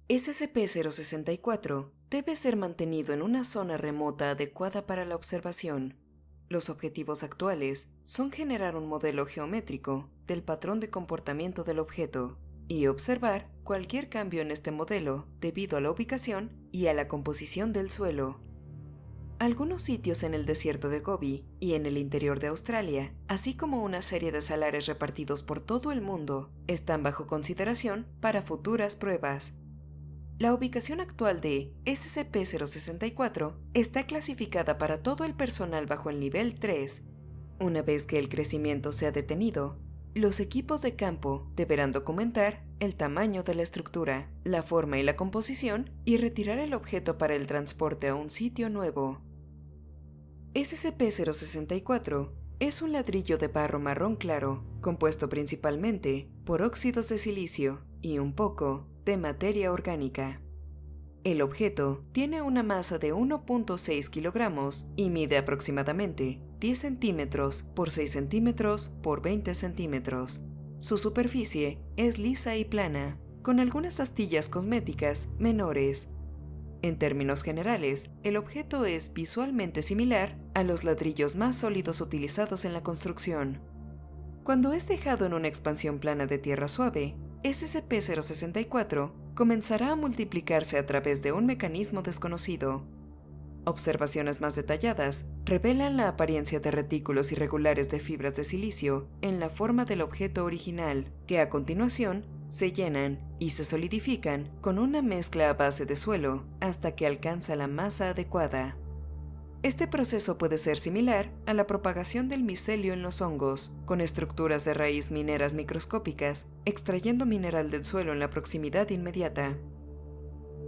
SCP-064 debe ser mantenido en una zona remota adecuada para la observación. Los objetivos actuales son generar un modelo geométrico del patrón de comportamiento del objeto y observar cualquier cambio en este modelo debido a la ubicación y a la composición del suelo. Algunos sitios en el desierto de Gobi y en el interior de Australia, así como una serie de salares repartidos por todo el mundo, están bajo consideración para futuras pruebas. La ubicación actual de SCP-064 está clasificada para todo el personal bajo el nivel 3. Una vez que el crecimiento sea detenido, los equipos de campo deberán documentar el tamaño de la estructura, la forma y la composición y retirar el objeto para el transporte a un sitio nuevo. SCP-064 es un ladrillo de barro marrón claro, compuesto principalmente por óxidos de silicio y un poco de materia orgánica. El objeto tiene una masa de 1.6 kilogramos y mide aproximadamente 10 centímetros por 6 centímetros por 20 centímetros. Su superficie es lisa y plana, con algunas astillas cosméticas menores. En términos generales, el objeto es visualmente similar a los ladrillos más sólidos utilizados en la construcción. Cuando es dejado en una expansión plana de tierra suave, SCP-064 comenzará a multiplicarse a través de un mecanismo desconocido. Observaciones más detalladas revelan la apariencia de retículos irregulares de fibras de silicio en la forma del objeto original, que a continuación se llenan y se solidifican con una mezcla a base de suelo hasta que alcanza la masa adecuada. Este proceso puede ser similar a la propagación del micelio en los hongos, con estructuras de raíz mineras microscópicas, extrayendo mineral del suelo en la proximidad inmediata.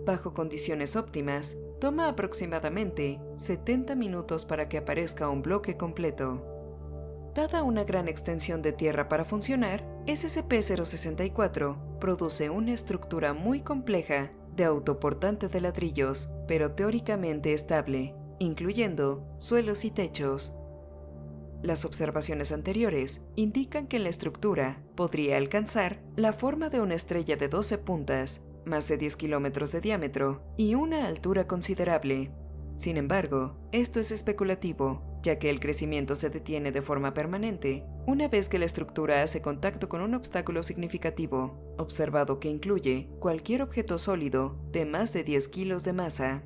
Bajo condiciones óptimas, toma aproximadamente 70 minutos para que aparezca un bloque completo. Dada una gran extensión de tierra para funcionar, SCP-064 produce una estructura muy compleja de autoportante de ladrillos, pero teóricamente estable, incluyendo suelos y techos. Las observaciones anteriores indican que la estructura podría alcanzar la forma de una estrella de 12 puntas, más de 10 kilómetros de diámetro y una altura considerable. Sin embargo, esto es especulativo, ya que el crecimiento se detiene de forma permanente una vez que la estructura hace contacto con un obstáculo significativo, observado que incluye cualquier objeto sólido de más de 10 kilos de masa.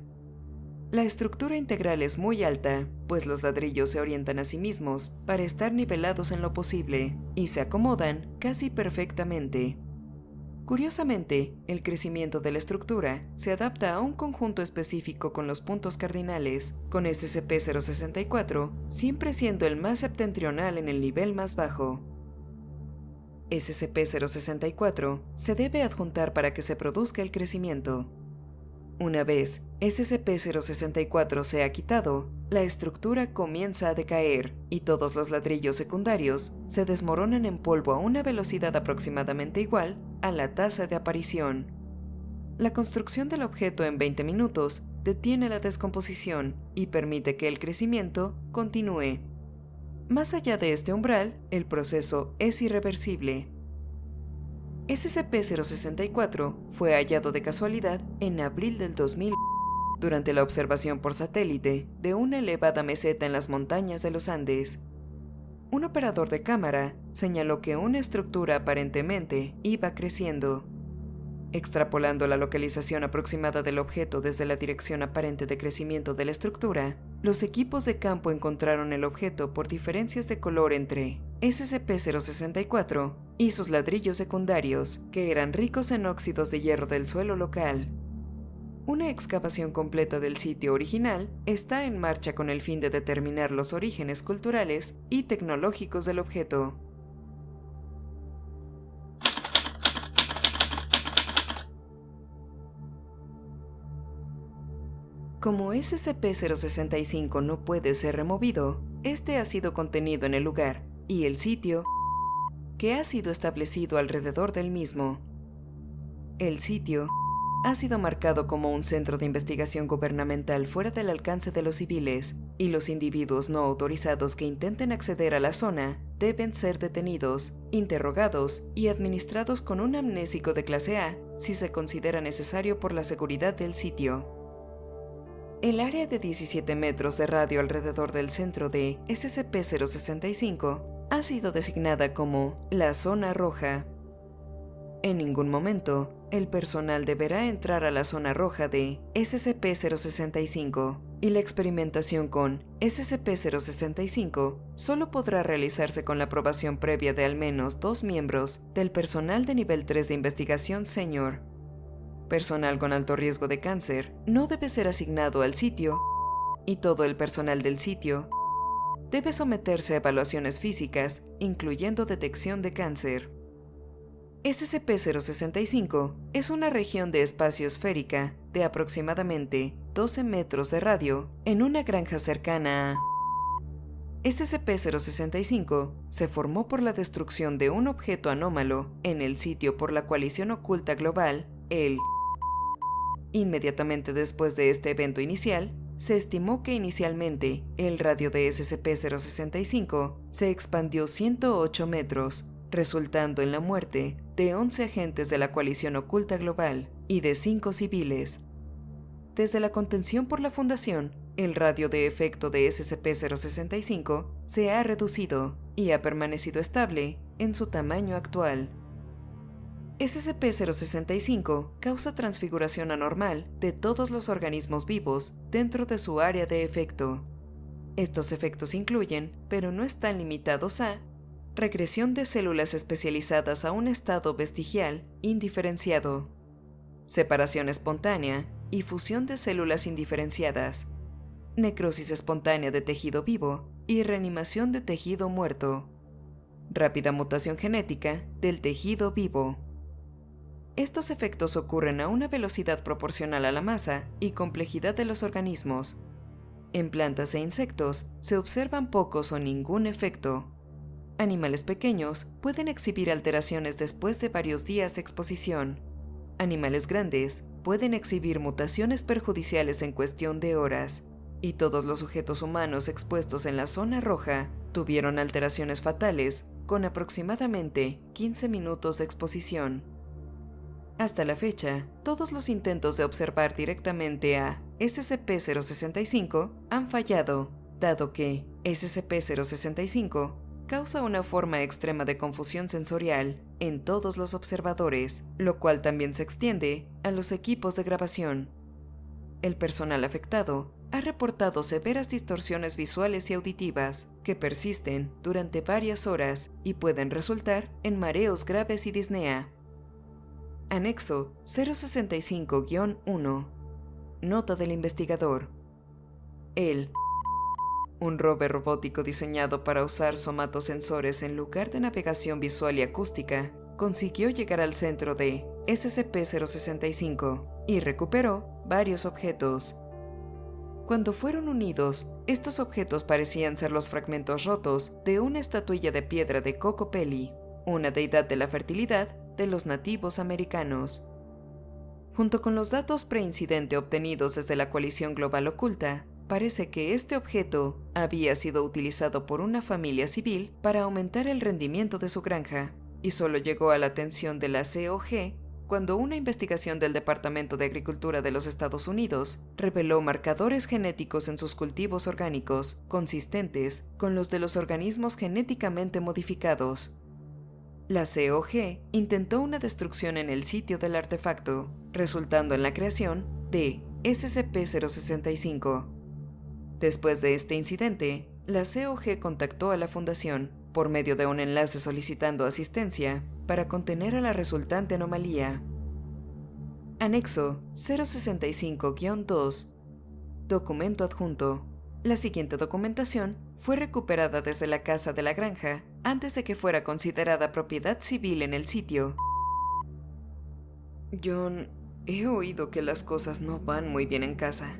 La estructura integral es muy alta, pues los ladrillos se orientan a sí mismos para estar nivelados en lo posible y se acomodan casi perfectamente. Curiosamente, el crecimiento de la estructura se adapta a un conjunto específico con los puntos cardinales, con SCP-064 siempre siendo el más septentrional en el nivel más bajo. SCP-064 se debe adjuntar para que se produzca el crecimiento. Una vez SCP-064 se ha quitado, la estructura comienza a decaer y todos los ladrillos secundarios se desmoronan en polvo a una velocidad aproximadamente igual a la tasa de aparición. La construcción del objeto en 20 minutos detiene la descomposición y permite que el crecimiento continúe. Más allá de este umbral, el proceso es irreversible. SCP-064 fue hallado de casualidad en abril del 2000 durante la observación por satélite de una elevada meseta en las montañas de los Andes. Un operador de cámara señaló que una estructura aparentemente iba creciendo. Extrapolando la localización aproximada del objeto desde la dirección aparente de crecimiento de la estructura, los equipos de campo encontraron el objeto por diferencias de color entre SCP-064 y sus ladrillos secundarios, que eran ricos en óxidos de hierro del suelo local. Una excavación completa del sitio original está en marcha con el fin de determinar los orígenes culturales y tecnológicos del objeto. Como SCP-065 no puede ser removido, este ha sido contenido en el lugar y el sitio que ha sido establecido alrededor del mismo. El sitio ha sido marcado como un centro de investigación gubernamental fuera del alcance de los civiles, y los individuos no autorizados que intenten acceder a la zona deben ser detenidos, interrogados y administrados con un amnésico de clase A si se considera necesario por la seguridad del sitio. El área de 17 metros de radio alrededor del centro de SCP-065 ha sido designada como la Zona Roja. En ningún momento, el personal deberá entrar a la zona roja de SCP-065 y la experimentación con SCP-065 solo podrá realizarse con la aprobación previa de al menos 2 miembros del personal de nivel 3 de investigación senior. Personal con alto riesgo de cáncer no debe ser asignado al sitio y todo el personal del sitio debe someterse a evaluaciones físicas, incluyendo detección de cáncer. SCP-065 es una región de espacio esférica de aproximadamente 12 metros de radio en una granja cercana a... SCP-065 se formó por la destrucción de un objeto anómalo en el sitio por la Coalición Oculta Global, el... Inmediatamente después de este evento inicial, se estimó que inicialmente el radio de SCP-065 se expandió 108 metros, resultando en la muerte de 11 agentes de la Coalición Oculta Global y de 5 civiles. Desde la contención por la Fundación, el radio de efecto de SCP-065 se ha reducido y ha permanecido estable en su tamaño actual. SCP-065 causa transfiguración anormal de todos los organismos vivos dentro de su área de efecto. Estos efectos incluyen, pero no están limitados a, regresión de células especializadas a un estado vestigial indiferenciado, separación espontánea y fusión de células indiferenciadas, necrosis espontánea de tejido vivo y reanimación de tejido muerto, rápida mutación genética del tejido vivo. Estos efectos ocurren a una velocidad proporcional a la masa y complejidad de los organismos. En plantas e insectos se observan pocos o ningún efecto. Animales pequeños pueden exhibir alteraciones después de varios días de exposición. Animales grandes pueden exhibir mutaciones perjudiciales en cuestión de horas. Y todos los sujetos humanos expuestos en la zona roja tuvieron alteraciones fatales con aproximadamente 15 minutos de exposición. Hasta la fecha, todos los intentos de observar directamente a SCP-065 han fallado, dado que SCP-065 causa una forma extrema de confusión sensorial en todos los observadores, lo cual también se extiende a los equipos de grabación. El personal afectado ha reportado severas distorsiones visuales y auditivas que persisten durante varias horas y pueden resultar en mareos graves y disnea. Anexo 065-1. Nota del investigador. Un rover robótico diseñado para usar somatosensores en lugar de navegación visual y acústica, consiguió llegar al centro de SCP-065 y recuperó varios objetos. Cuando fueron unidos, estos objetos parecían ser los fragmentos rotos de una estatuilla de piedra de Kokopelli, una deidad de la fertilidad de los nativos americanos. Junto con los datos preincidente obtenidos desde la Coalición Global Oculta, parece que este objeto había sido utilizado por una familia civil para aumentar el rendimiento de su granja, y solo llegó a la atención de la COG cuando una investigación del Departamento de Agricultura de los Estados Unidos reveló marcadores genéticos en sus cultivos orgánicos consistentes con los de los organismos genéticamente modificados. La COG intentó una destrucción en el sitio del artefacto, resultando en la creación de SCP-065. Después de este incidente, la COG contactó a la Fundación por medio de un enlace solicitando asistencia para contener a la resultante anomalía. Anexo 065-2. Documento adjunto. La siguiente documentación fue recuperada desde la casa de la granja antes de que fuera considerada propiedad civil en el sitio. John, he oído que las cosas no van muy bien en casa.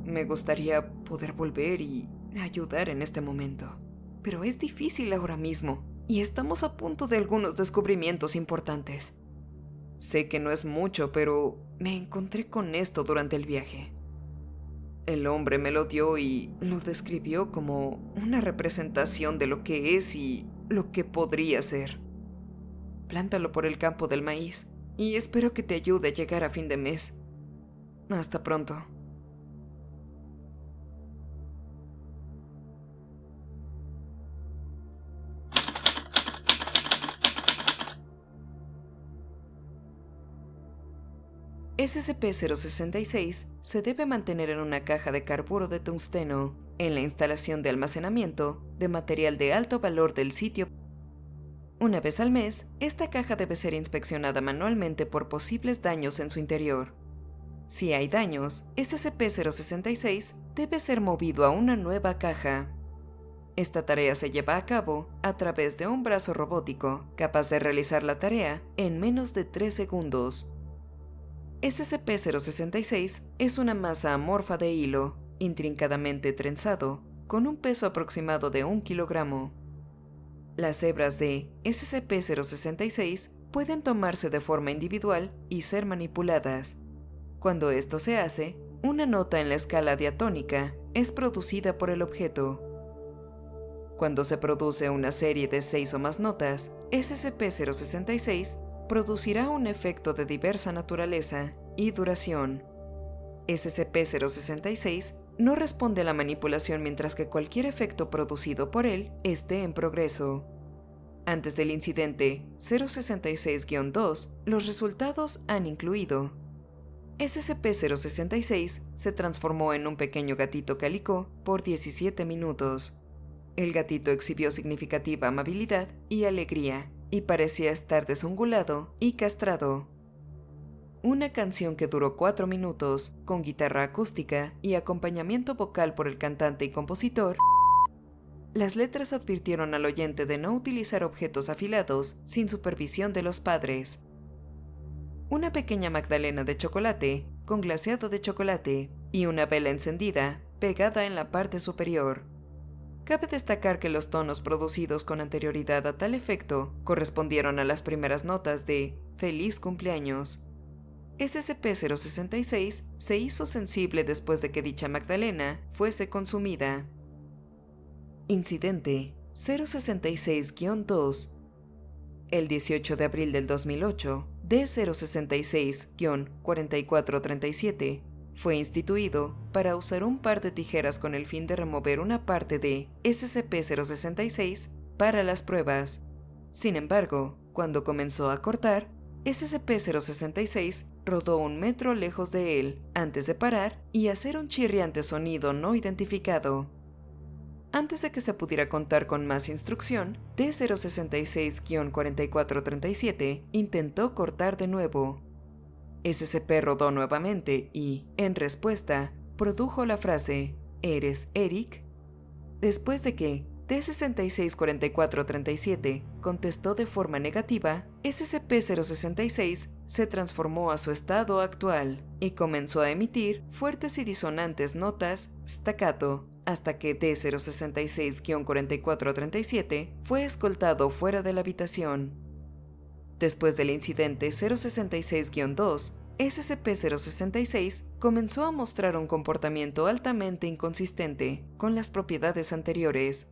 Me gustaría poder volver y ayudar en este momento, pero es difícil ahora mismo y estamos a punto de algunos descubrimientos importantes. Sé que no es mucho, pero me encontré con esto durante el viaje. El hombre me lo dio y lo describió como una representación de lo que es y lo que podría ser. Plántalo por el campo del maíz y espero que te ayude a llegar a fin de mes. Hasta pronto. SCP-066 se debe mantener en una caja de carburo de tungsteno, en la instalación de almacenamiento de material de alto valor del sitio. Una vez al mes, esta caja debe ser inspeccionada manualmente por posibles daños en su interior. Si hay daños, SCP-066 debe ser movido a una nueva caja. Esta tarea se lleva a cabo a través de un brazo robótico capaz de realizar la tarea en menos de 3 segundos. SCP-066 es una masa amorfa de hilo, intrincadamente trenzado, con un peso aproximado de 1 kilogramo. Las hebras de SCP-066 pueden tomarse de forma individual y ser manipuladas. Cuando esto se hace, una nota en la escala diatónica es producida por el objeto. Cuando se produce una serie de 6 o más notas, SCP-066 producirá un efecto de diversa naturaleza y duración. SCP-066 no responde a la manipulación mientras que cualquier efecto producido por él esté en progreso. Antes del incidente 066-2, los resultados han incluido: SCP-066 se transformó en un pequeño gatito cálico por 17 minutos. El gatito exhibió significativa amabilidad y alegría, y parecía estar desungulado y castrado. Una canción que duró 4 minutos, con guitarra acústica y acompañamiento vocal por el cantante y compositor. Las letras advirtieron al oyente de no utilizar objetos afilados sin supervisión de los padres. Una pequeña magdalena de chocolate, con glaseado de chocolate, y una vela encendida, pegada en la parte superior. Cabe destacar que los tonos producidos con anterioridad a tal efecto correspondieron a las primeras notas de Feliz cumpleaños. SCP-066 se hizo sensible después de que dicha magdalena fuese consumida. Incidente 066-2. El 18 de abril del 2008, D066-4437 fue instituido para usar un par de tijeras con el fin de remover una parte de SCP-066 para las pruebas. Sin embargo, cuando comenzó a cortar, SCP-066 rodó 1 metro lejos de él antes de parar y hacer un chirriante sonido no identificado. Antes de que se pudiera contar con más instrucción, D066-4437 intentó cortar de nuevo. SCP rodó nuevamente y, en respuesta, produjo la frase ¿Eres Eric? Después de que D66-4437 contestó de forma negativa, SCP-066 se transformó a su estado actual y comenzó a emitir fuertes y disonantes notas staccato, hasta que D066-4437 fue escoltado fuera de la habitación. Después del incidente 066-2, SCP-066 comenzó a mostrar un comportamiento altamente inconsistente con las propiedades anteriores.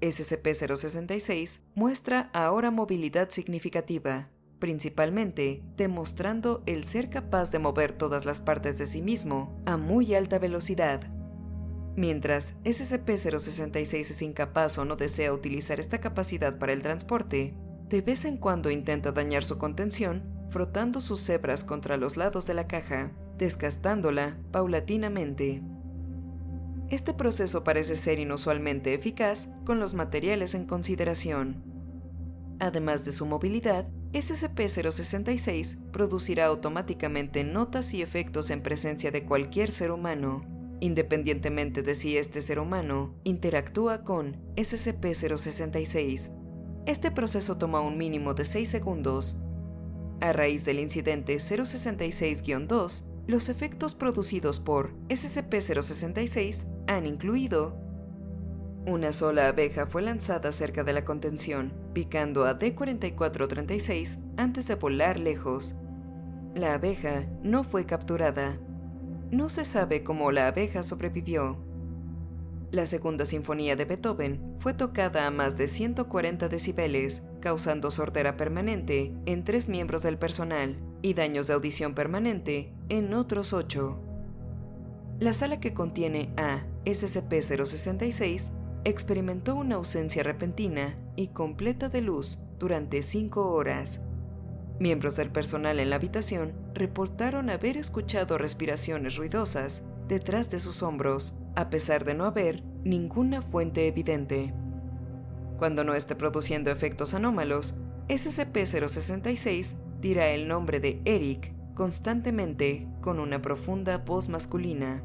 SCP-066 muestra ahora movilidad significativa, principalmente demostrando el ser capaz de mover todas las partes de sí mismo a muy alta velocidad. Mientras SCP-066 es incapaz o no desea utilizar esta capacidad para el transporte, de vez en cuando intenta dañar su contención frotando sus hebras contra los lados de la caja, desgastándola paulatinamente. Este proceso parece ser inusualmente eficaz con los materiales en consideración. Además de su movilidad, SCP-066 producirá automáticamente notas y efectos en presencia de cualquier ser humano, independientemente de si este ser humano interactúa con SCP-066. Este proceso toma un mínimo de 6 segundos. A raíz del incidente 066-2, los efectos producidos por SCP-066 han incluido: una sola abeja fue lanzada cerca de la contención, picando a D4436 antes de volar lejos. La abeja no fue capturada. No se sabe cómo la abeja sobrevivió. La segunda sinfonía de Beethoven fue tocada a más de 140 decibeles, causando sordera permanente en 3 miembros del personal y daños de audición permanente en otros 8. La sala que contiene a SCP-066 experimentó una ausencia repentina y completa de luz durante 5 horas. Miembros del personal en la habitación reportaron haber escuchado respiraciones ruidosas detrás de sus hombros, a pesar de no haber ninguna fuente evidente. Cuando no esté produciendo efectos anómalos, SCP-066 dirá el nombre de Eric constantemente con una profunda voz masculina.